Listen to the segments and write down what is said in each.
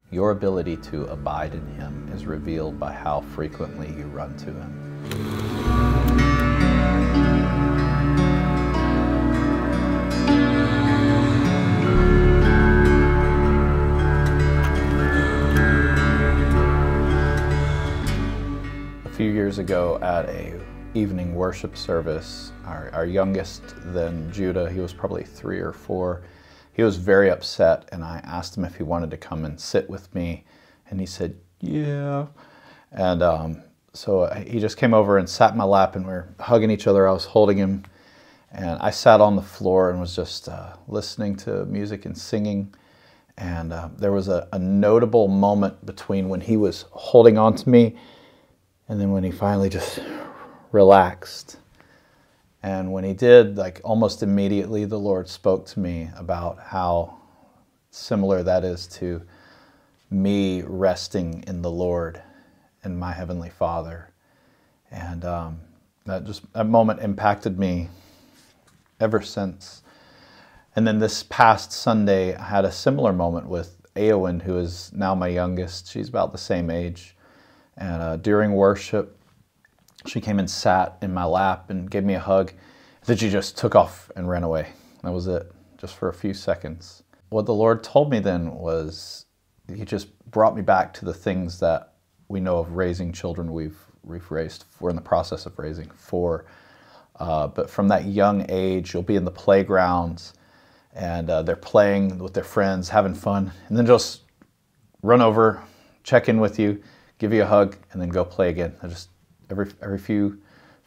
Your ability to abide in Him is revealed by how frequently you run to Him. A few years ago at a evening worship service, our youngest then, Judah, he was probably 3 or 4, he was very upset, and I asked him if he wanted to come and sit with me, and he said, yeah. And so he just came over and sat in my lap, and we were hugging each other. I was holding him, and I sat on the floor and was just listening to music and singing. And there was a notable moment between when he was holding on to me and then when he finally just relaxed. And when he did, like almost immediately, the Lord spoke to me about how similar that is to me resting in the Lord and my Heavenly Father. And that moment impacted me ever since. And then this past Sunday, I had a similar moment with Eowyn, who is now my youngest. She's about the same age. And during worship, she came and sat in my lap and gave me a hug. Then she just took off and ran away. That was it, just for a few seconds. What the Lord told me then was, He just brought me back to the things that we know of raising children. We're in the process of raising 4. But from that young age, you'll be in the playgrounds, and they're playing with their friends, having fun, and then just run over, check in with you, give you a hug, and then go play again. I just every few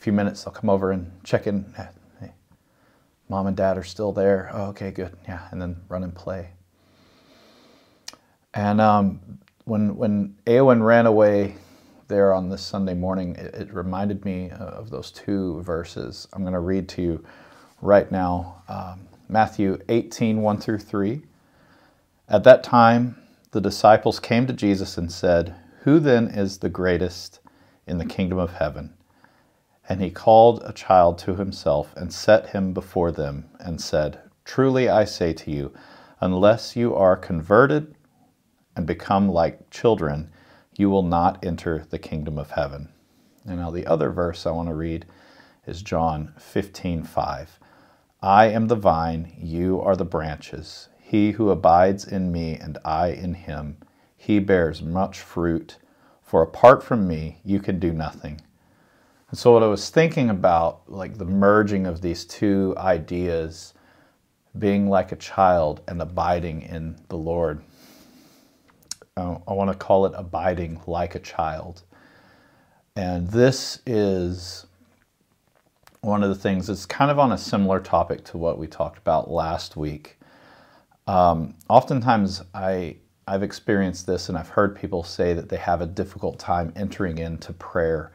minutes, I'll come over and check in. Hey, Mom and Dad are still there. Oh, okay, good. Yeah, and then run and play. And when Eowyn ran away there on this Sunday morning, it reminded me of those 2 verses I'm going to read to you right now. Matthew 18, 1 through 3. At that time, the disciples came to Jesus and said, "Who then is the greatest in the kingdom of heaven?" And he called a child to himself and set him before them and said, "Truly I say to you, unless you are converted and become like children, you will not enter the kingdom of heaven." And now the other verse I want to read is John 15:5. I am the vine, you are the branches. He who abides in me and I in him, he bears much fruit, for apart from me, you can do nothing. And so what I was thinking about, like the merging of these 2 ideas, being like a child and abiding in the Lord. I want to call it abiding like a child. And this is one of the things that's kind of on a similar topic to what we talked about last week. Oftentimes I've experienced this, and I've heard people say that they have a difficult time entering into prayer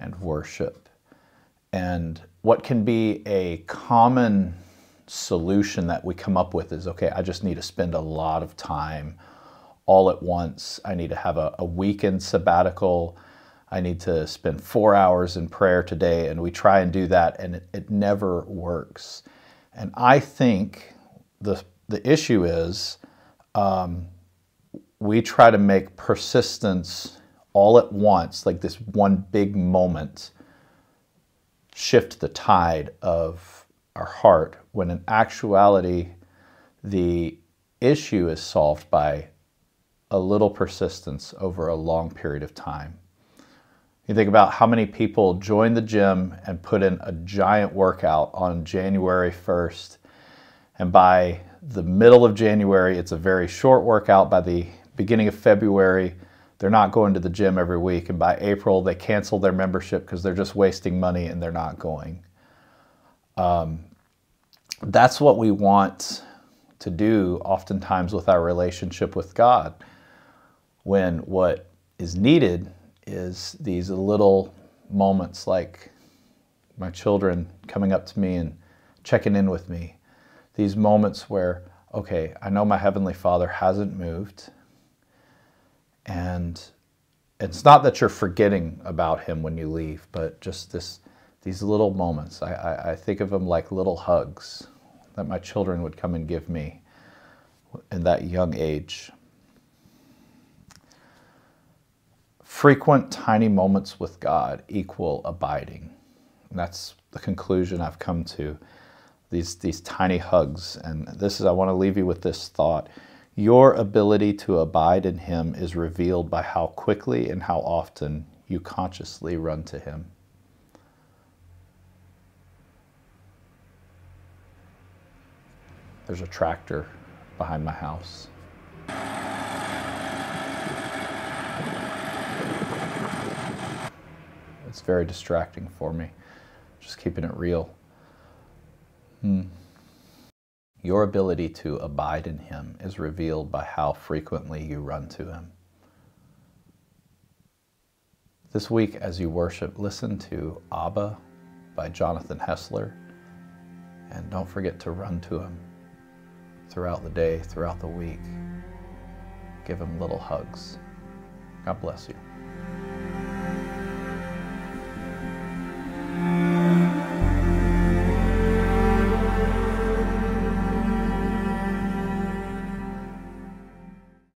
and worship. And what can be a common solution that we come up with is, okay, I just need to spend a lot of time all at once. I need to have a weekend sabbatical. I need to spend 4 hours in prayer today. And we try and do that, and it never works. And I think the issue is we try to make persistence all at once, like this one big moment, shift the tide of our heart, when in actuality the issue is solved by a little persistence over a long period of time. You think about how many people join the gym and put in a giant workout on January 1st, and by the middle of January, it's a very short workout. By the beginning of February, they're not going to the gym every week, and by April, they cancel their membership because they're just wasting money and they're not going. That's what we want to do oftentimes with our relationship with God, when what is needed is these little moments, like my children coming up to me and checking in with me. These moments where, okay, I know my Heavenly Father hasn't moved, and it's not that you're forgetting about Him when you leave, but just these little moments. I think of them like little hugs that my children would come and give me in that young age. Frequent tiny moments with God equal abiding. And that's the conclusion I've come to. These tiny hugs. And I want to leave you with this thought. Your ability to abide in Him is revealed by how quickly and how often you consciously run to Him. There's a tractor behind my house. It's very distracting for me. Just keeping it real. Your ability to abide in Him is revealed by how frequently you run to Him. This week, as you worship, listen to Abba by Jonathan Hessler, and don't forget to run to Him throughout the day, throughout the week. Give Him little hugs. God bless you.